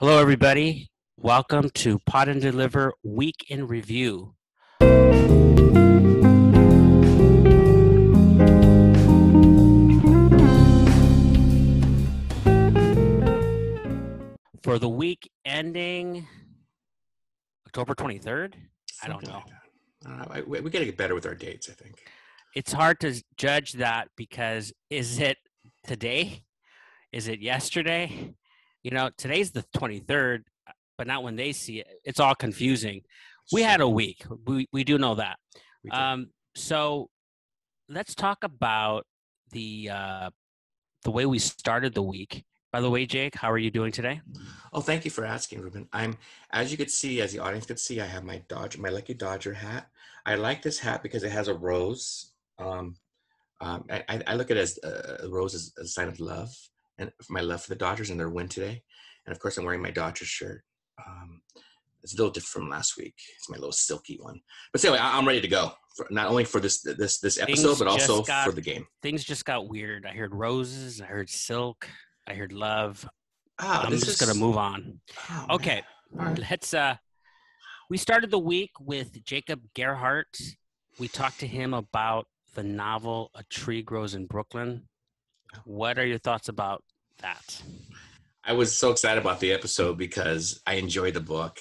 Hello, everybody. Welcome to Pod and Deliver Week in Review. For the week ending October 23rd, I don't know. We got to get better with our dates, I think. It's hard to judge that because is it today? Is it yesterday? You know, today's the 23rd, but not when they see it. It's all confusing. We had a week. We do know that. So let's talk about the way we started the week. By the way, Jake, how are you doing today? Oh, thank you for asking, Ruben. As you could see, as the audience could see, I have my lucky Dodger hat. I like this hat because it has a rose. I look at it as a rose as a sign of love and my love for the Dodgers and their win today. And of course, I'm wearing my Dodgers shirt. It's a little different from last week. It's my little silky one. But anyway, I'm ready to go. Not only for this episode, but also for the game. Things just got weird. I heard roses. I heard silk. I heard love. I'm just going to move on. Okay. Right. Let's, we started the week with Jacob Gerhardt. We talked to him about the novel A Tree Grows in Brooklyn. What are your thoughts about that? I was so excited about the episode because I enjoyed the book.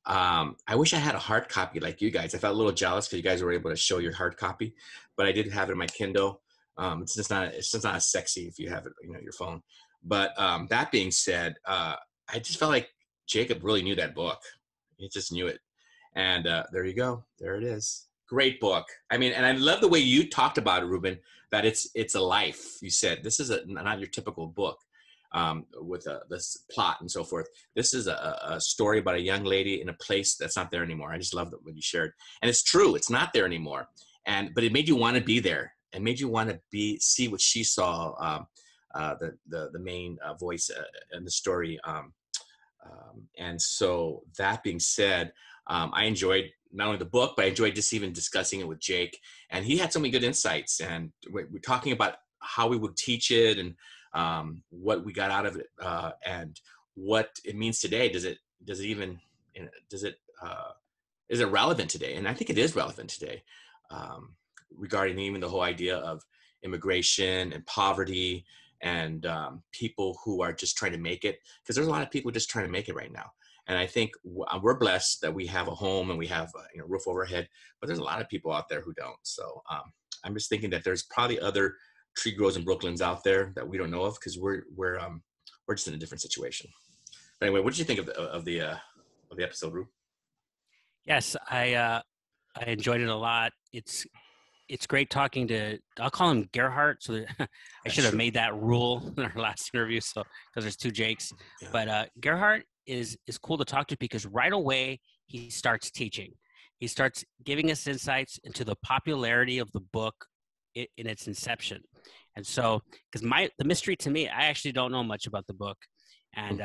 I wish I had a hard copy like you guys. I felt a little jealous because you guys were able to show your hard copy, but I did have it in my Kindle. It's just not as sexy if you have it, your phone. But that being said, I just felt like Jacob really knew that book. He just knew it. And there you go. There it is. Great book. I mean, and I love the way you talked about it, Ruben, that it's a life. You said this is not your typical book with this plot and so forth. This is a story about a young lady in a place that's not there anymore. I just love what you shared. And it's true. It's not there anymore. But it made you want to be there and made you want to see what she saw. The main voice in the story. And so that being said, I enjoyed not only the book, but I enjoyed just even discussing it with Jake. And he had so many good insights. And we're talking about how we would teach it and what we got out of it and what it means today. Is it relevant today? And I think it is relevant today regarding even the whole idea of immigration and poverty and people who are just trying to make it, because there's a lot of people just trying to make it right now. And I think we're blessed that we have a home and we have a roof over our head, but there's a lot of people out there who don't. So I'm just thinking that there's probably other tree grows in Brooklyn's out there that we don't know of because we're just in a different situation. But anyway, what did you think of the episode, Rube? Yes, I enjoyed it a lot. It's great talking to, I'll call him Gerhardt. So I should have made that rule in our last interview. So, because there's two Jakes, yeah. But Gerhardt is cool to talk to because right away he starts teaching. He starts giving us insights into the popularity of the book in its inception. And so, because the mystery to me, I actually don't know much about the book and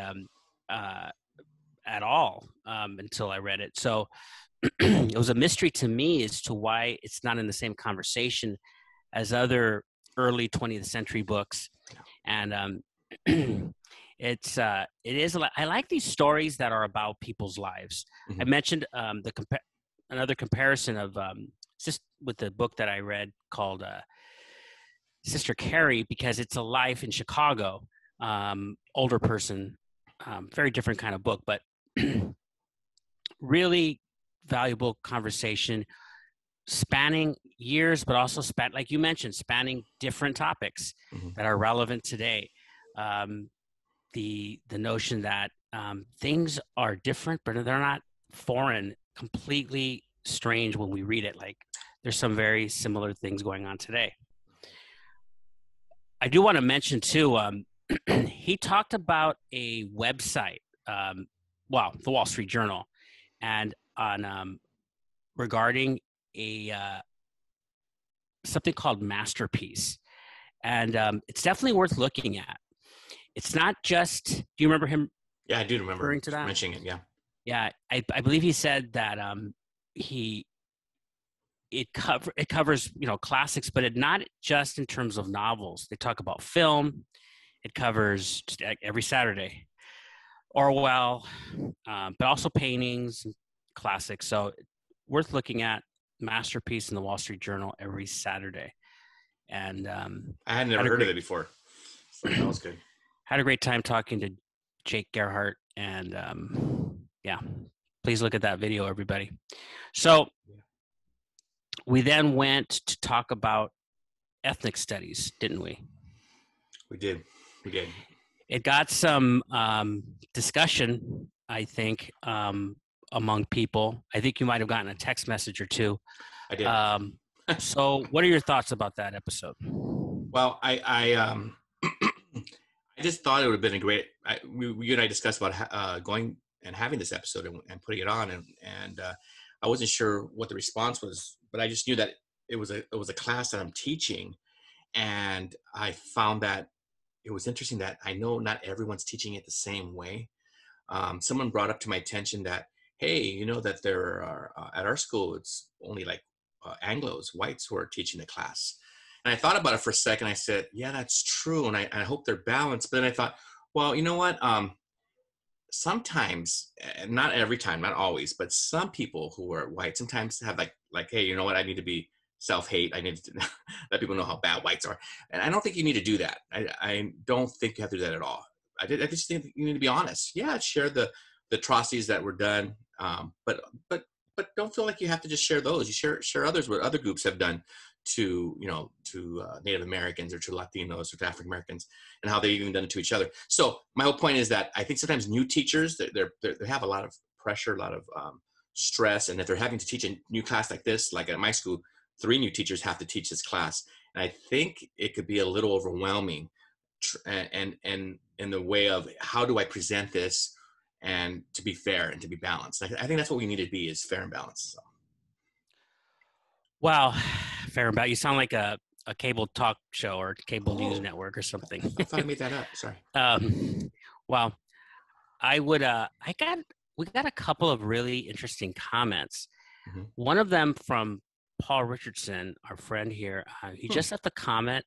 at all until I read it. So it was a mystery to me as to why it's not in the same conversation as other early 20th century books. And it is. I like these stories that are about people's lives. Mm-hmm. I mentioned another comparison of with the book that I read called Sister Carrie, because it's a life in Chicago, older person, very different kind of book, but really valuable conversation spanning years, but also like you mentioned, spanning different topics mm-hmm. that are relevant today. The notion that things are different, but they're not foreign, completely strange when we read it. Like there's some very similar things going on today. I do want to mention too, he talked about a website, the Wall Street Journal, and on regarding something called Masterpiece, and it's definitely worth looking at. It's not just. Do you remember him? Yeah, I do remember referring to that. Mentioning it. Yeah. Yeah, I believe he said that it covers classics, but it not just in terms of novels. They talk about film. It covers every Saturday Orwell, but also paintings, classics. So worth looking at. Masterpiece in the Wall Street Journal every Saturday. And I had never heard of it before. So that was good. Had a great time talking to Jake Gerhardt. And yeah, please look at that video, everybody. So we then went to talk about ethnic studies, didn't we? We did. It got some discussion, I think, among people. I think you might have gotten a text message or two. I did. So what are your thoughts about that episode? Well, I just thought it would have been a great. You and I discussed about going and having this episode and putting it on, and I wasn't sure what the response was, but I just knew that it was a class that I'm teaching, and I found that it was interesting that I know not everyone's teaching it the same way. Someone brought up to my attention that, hey, you know that there are at our school it's only like Anglos, whites, who are teaching the class. And I thought about it for a second. I said, yeah, that's true. And I hope they're balanced. But then I thought, well, you know what? Sometimes, not every time, not always, but some people who are white sometimes have like, hey, you know what? I need to be self-hate. I need to let people know how bad whites are. And I don't think you need to do that. I don't think you have to do that at all. I just think you need to be honest. Yeah, share the atrocities that were done. But don't feel like you have to just share those. You share others, what other groups have done to Native Americans or to Latinos or to African Americans, and how they've even done it to each other. So my whole point is that I think sometimes new teachers they have a lot of pressure, a lot of stress, and if they're having to teach a new class like this, like at my school, 3 new teachers have to teach this class, and I think it could be a little overwhelming, and in the way of how do I present this and to be fair and to be balanced. I think that's what we need to be, is fair and balanced. So. Wow, fair and balanced. You sound like a cable talk show or cable news network or something. I thought I made that up. Sorry. Well, we got a couple of really interesting comments. Mm-hmm. One of them from Paul Richardson, our friend here. He just left a comment,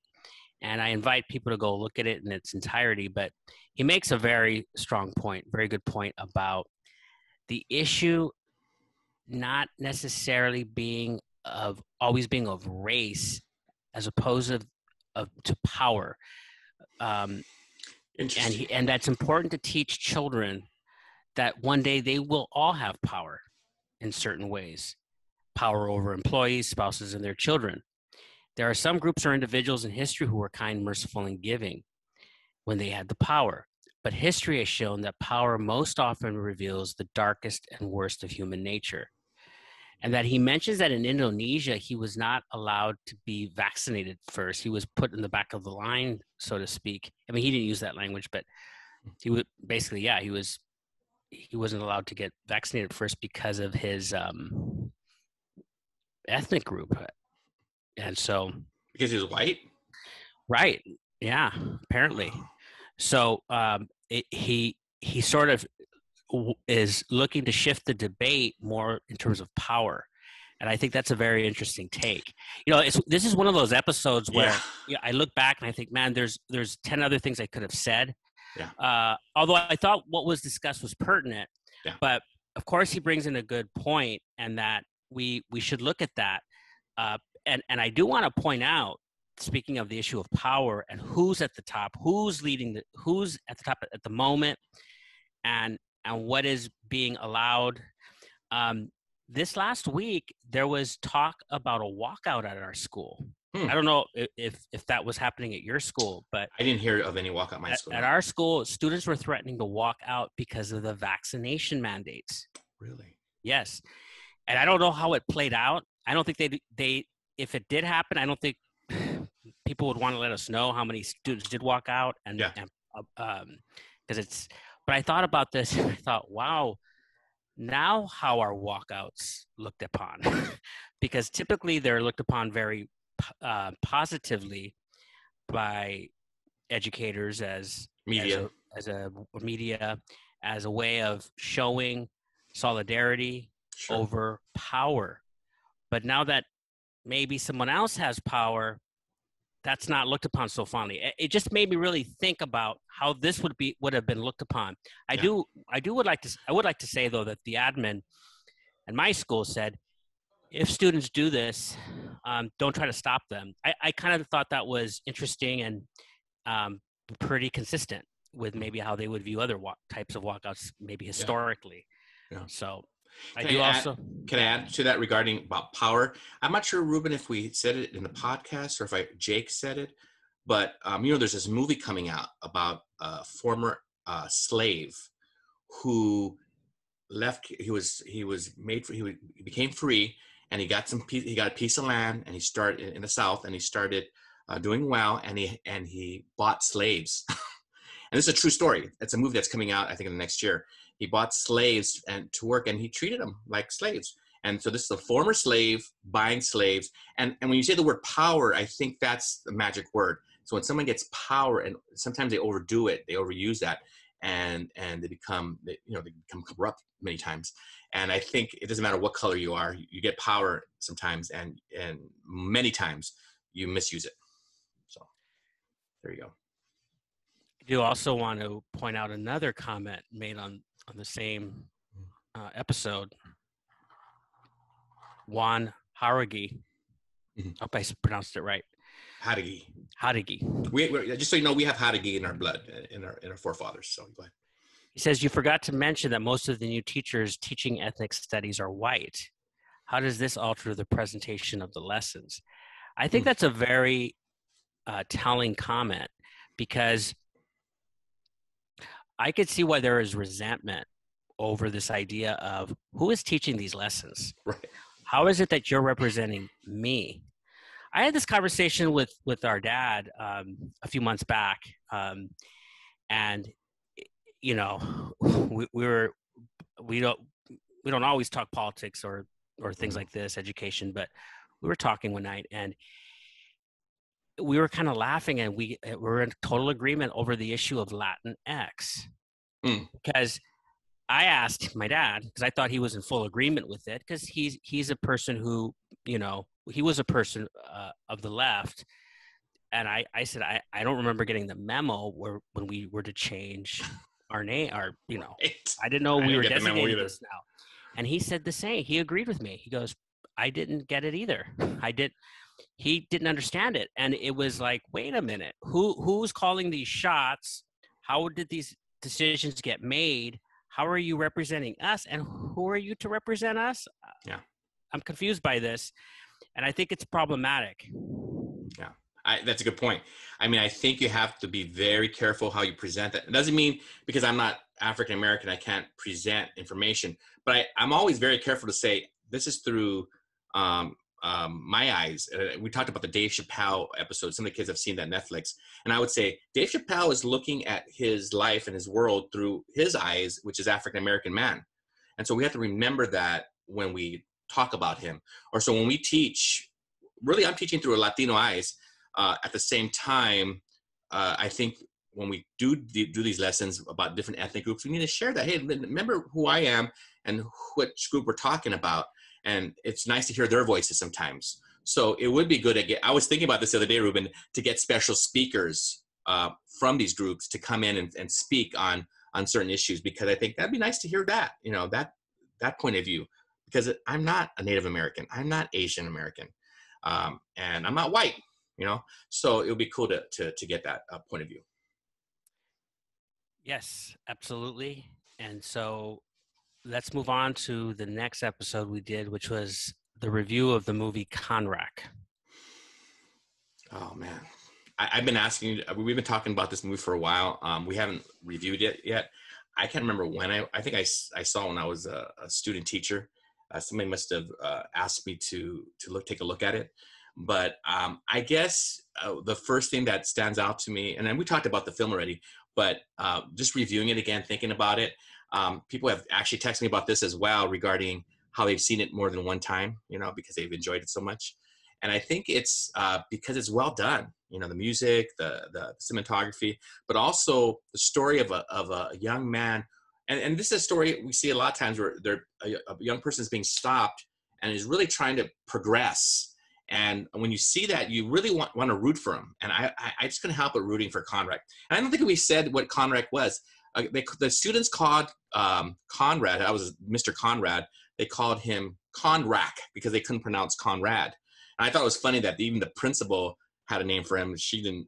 and I invite people to go look at it in its entirety. But he makes a very strong point, very good point about the issue not necessarily being always being of race as opposed to power. And that's important to teach children that one day they will all have power in certain ways, power over employees, spouses, and their children. There are some groups or individuals in history who were kind, merciful, and giving when they had the power. But history has shown that power most often reveals the darkest and worst of human nature. And that he mentions that in Indonesia, he was not allowed to be vaccinated first. He was put in the back of the line, so to speak. I mean, he didn't use that language, but he would basically, he wasn't allowed to get vaccinated first because of his ethnic group. And so, because he was white, right? Yeah, apparently. So he sort of is looking to shift the debate more in terms of power, and I think that's a very interesting take. This is one of those episodes where I look back and I think, man, there's 10 other things I could have said. Yeah. Although I thought what was discussed was pertinent, but of course he brings in a good point, and that we should look at that. And I do want to point out, speaking of the issue of power and who's at the top, who's at the top at the moment, and what is being allowed. This last week, there was talk about a walkout at our school. I don't know if that was happening at your school, but I didn't hear of any walkout at my school. At our school, students were threatening to walk out because of the vaccination mandates. Really? Yes. And I don't know how it played out. I don't think they if it did happen, I don't think people would want to let us know how many students did walk out, because it's. But I thought about this, and I thought, wow, now how are walkouts looked upon? Because typically they're looked upon very positively by educators as media, as a way of showing solidarity over power. But now that maybe someone else has power, that's not looked upon so fondly. It just made me really think about how this would have been looked upon. I Yeah. would like to say though that the admin at my school said, if students do this, don't try to stop them. I kind of thought that was interesting and pretty consistent with maybe how they would view other types of walkouts, maybe historically. Yeah. So Can I add to that regarding about power? I'm not sure, Ruben, if we said it in the podcast or if Jake said it, but there's this movie coming out about a former slave who left. He became free, and he got a piece of land, and he started in the South, and he started doing well, and he bought slaves. And this is a true story. It's a movie that's coming out, I think, in the next year. He bought slaves to work, and he treated them like slaves. And so this is a former slave buying slaves. And when you say the word power, I think that's the magic word. So when someone gets power, and sometimes they overdo it, they overuse that, and they become corrupt many times. And I think it doesn't matter what color you are, you get power sometimes, and many times you misuse it. So there you go. I do also want to point out another comment made on the same episode. Juan Haragi. I hope I pronounced it right. Haragi. We just so you know, we have Haragi in our blood, in our forefathers. So go ahead. He says, you forgot to mention that most of the new teachers teaching ethnic studies are white. How does this alter the presentation of the lessons? I think that's a very telling comment, because I could see why there is resentment over this idea of who is teaching these lessons. Right. How is it that you're representing me? I had this conversation with our dad a few months back, and we don't always talk politics or things like this, education, but we were talking one night, and we were kind of laughing, and we were in total agreement over the issue of Latinx. Because I asked my dad, because I thought he was in full agreement with it, because he's a person who, he was a person of the left. And I said, I don't remember getting the memo when we were to change our name, right. I didn't know we were designating this now. And he said the same. He agreed with me. He goes, I didn't get it either. He didn't understand it. And it was like, wait a minute, who's calling these shots? How did these decisions get made? How are you representing us? And who are you to represent us? Yeah. I'm confused by this. And I think it's problematic. Yeah. That's a good point. I mean, I think you have to be very careful how you present that. It doesn't mean because I'm not African American, I can't present information, but I'm always very careful to say, this is through my eyes. We talked about the Dave Chappelle episode. Some of the kids have seen that Netflix. And I would say Dave Chappelle is looking at his life and his world through his eyes, which is African American man. And so we have to remember that when we talk about him. Or so when we teach, really I'm teaching through a Latino eyes. At the same time, I think when we do these lessons about different ethnic groups, we need to share that. Hey, remember who I am and which group we're talking about. And it's nice to hear their voices sometimes. So it would be good. I was thinking about this the other day, Ruben, to get special speakers from these groups to come in and speak on certain issues, because I think that'd be nice to hear that, that point of view, because I'm not a Native American. I'm not Asian American. And I'm not white, so it would be cool to get that point of view. Yes, absolutely. And so let's move on to the next episode we did, which was the review of the movie Conrack. Oh man, I've been asking you, we've been talking about this movie for a while. We haven't reviewed it yet. I can't remember when. I think I saw when I was a student teacher. Somebody must have asked me to take a look at it. But I guess the first thing that stands out to me, and then we talked about the film already, but just reviewing it again, thinking about it, people have actually texted me about this as well regarding how they've seen it more than one time, because they've enjoyed it so much. And I think it's because it's well done, the music, the cinematography, but also the story of a young man. And this is a story we see a lot of times where a young person is being stopped and is really trying to progress. And when you see that, you really want to root for him. And I just couldn't help but rooting for Conrack. And I don't think we said what Conrack was. The students called Conrad, I was Mr. Conrad, they called him Conrack because they couldn't pronounce Conrad. And I thought it was funny that even the principal had a name for him. She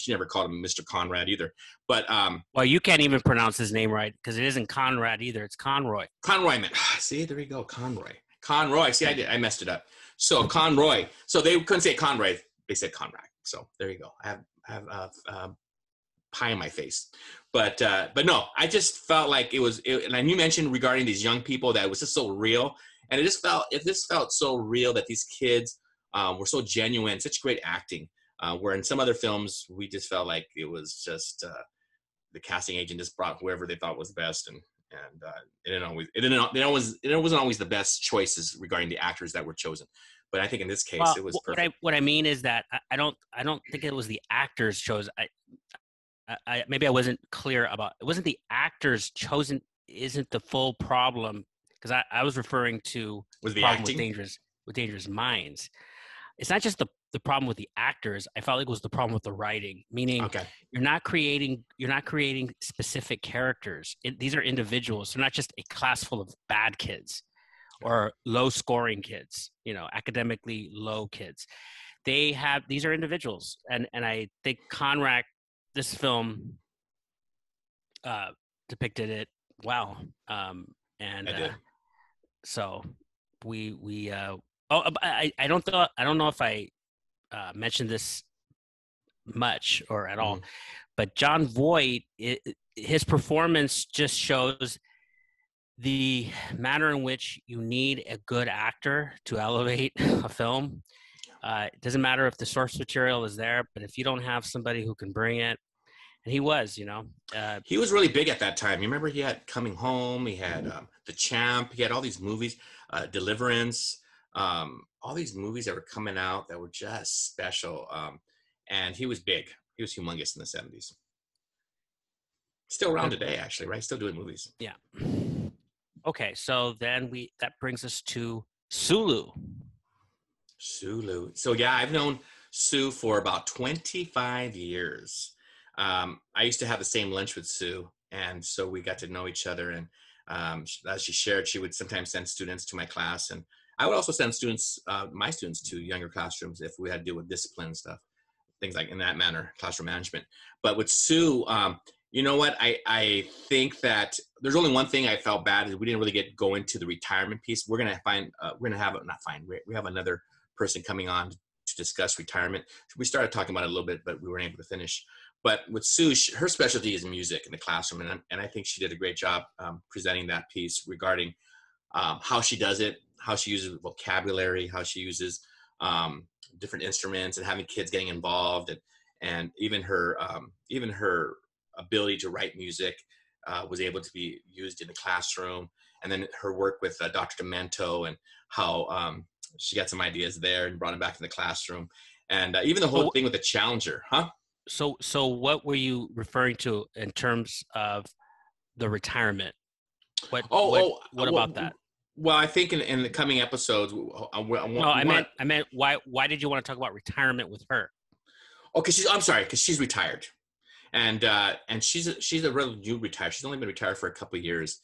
never called him Mr. Conrad either. But well, you can't even pronounce his name right because it isn't Conrad either. It's Conroy. Conroy, man. See, there we go. Conroy. See, I messed it up. So Conroy. So they couldn't say Conroy. They said Conrack. So there you go. I have pie in my face. But no, I just felt like it was. And you mentioned regarding these young people that it was just so real, and it just felt so real that these kids were so genuine, such great acting. Where in some other films we just felt like it was just the casting agent just brought whoever they thought was best, and it wasn't always the best choices regarding the actors that were chosen. But I think in this case it was perfect. What I mean is that I don't think it was the actors chosen. I maybe I wasn't clear about it. Wasn't the actors chosen isn't the full problem, because I was referring to Was the problem acting? with Dangerous Minds. It's not just the problem with the actors. I felt like it was the problem with the writing, meaning Okay. you're not creating specific characters. These are individuals. They're not just a class full of bad kids or low scoring kids, academically low kids. These are individuals. And I think Conrack, this film depicted it well. So I don't know if I mentioned this much or at all, but Jon Voight, his performance just shows the manner in which you need a good actor to elevate a film. It doesn't matter if the source material is there, but if you don't have somebody who can bring it, and he was, he was really big at that time. You remember he had Coming Home, he had The Champ, he had all these movies, Deliverance, all these movies that were coming out that were just special. And he was big. He was humongous in the 70s. Still around today, actually, right? Still doing movies. Yeah. Okay, so then that brings us to Sulu. Sulu. So yeah, I've known Sue for about 25 years. I used to have the same lunch with Sue, and so we got to know each other. And as she shared, she would sometimes send students to my class, and I would also send my students to younger classrooms if we had to deal with discipline stuff, things like in that manner, classroom management. But with Sue, you know what? I think that there's only one thing I felt bad is we didn't really go into the retirement piece. We have another person coming on to discuss retirement. We started talking about it a little bit, but we weren't able to finish. But with Sue, her specialty is music in the classroom, and I think she did a great job presenting that piece regarding how she does it, how she uses vocabulary, how she uses different instruments, and having kids getting involved, and even her ability to write music was able to be used in the classroom. And then her work with Dr. Demento, and how she got some ideas there and brought them back in the classroom, and even the whole thing with the Challenger, huh? So what were you referring to in terms of the retirement? What about that? Well, I think in the coming episodes, I meant why did you want to talk about retirement with her? Oh, because she's retired, and she's a relatively new retired. She's only been retired for a couple of years,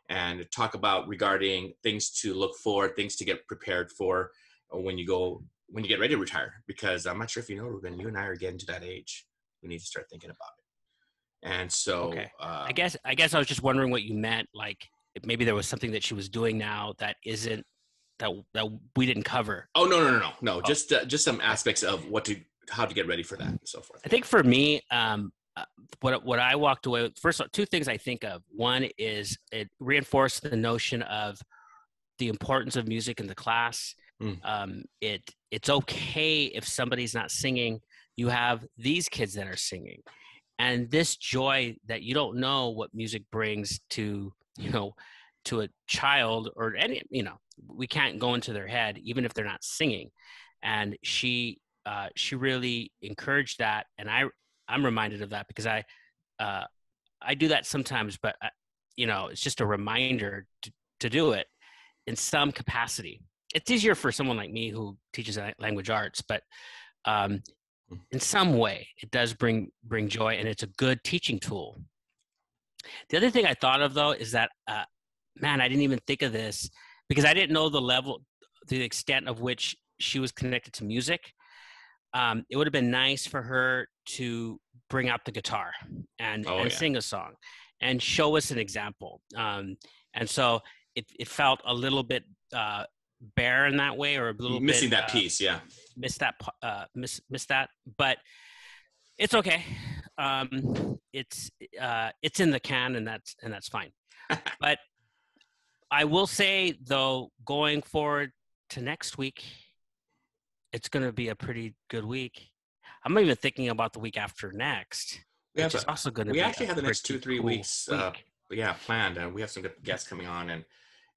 and talk about regarding things to look for, things to get prepared for when you get ready to retire. Because I'm not sure if you know, Ruben, you and I are getting to that age. We need to start thinking about it. And so, okay. I guess I was just wondering what you meant. Like maybe there was something that she was doing now that isn't that we didn't cover. Oh no. Oh. Just some aspects of how to get ready for that and so forth. I think for me, what I walked away with, first of all, two things I think of. One is it reinforced the notion of the importance of music in the class. It's okay if somebody's not singing. You have these kids that are singing, and this joy that you don't know what music brings to a child or any, we can't go into their head even if they're not singing. And she really encouraged that, and I'm reminded of that because I do that sometimes, but it's just a reminder to do it in some capacity. it's easier for someone like me who teaches language arts, but um, in some way, it does bring joy, and it's a good teaching tool. The other thing I thought of though is that, man, I didn't even think of this because I didn't know the extent of which she was connected to music. It would have been nice for her to bring out the guitar and Oh, yeah. sing a song and show us an example. And so it felt a little bit bare in that way, or a little Missing bit that piece, yeah. missed that, but it's okay. It's in the can, and that's fine. But I will say though, going forward to next week, it's going to be a pretty good week. I'm even thinking about the week after next, which is also going to be. We actually have the next 2-3 cool weeks, planned. We have some good guests coming on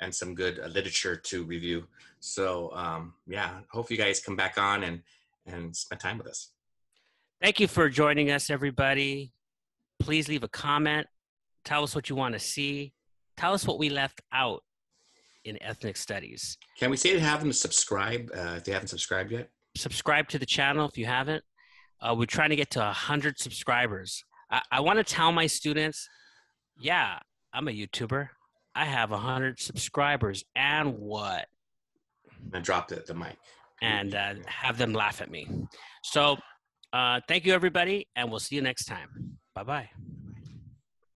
and some good literature to review. So hope you guys come back on and spend time with us. Thank you for joining us, everybody. Please leave a comment. Tell us what you want to see. Tell us what we left out in ethnic studies. Can we say to have them subscribe if they haven't subscribed yet? Subscribe to the channel if you haven't. We're trying to get to 100 subscribers. I want to tell my students, yeah, I'm a YouTuber. I have 100 subscribers, and what? And drop the mic. And have them laugh at me. So thank you, everybody, and we'll see you next time. Bye-bye.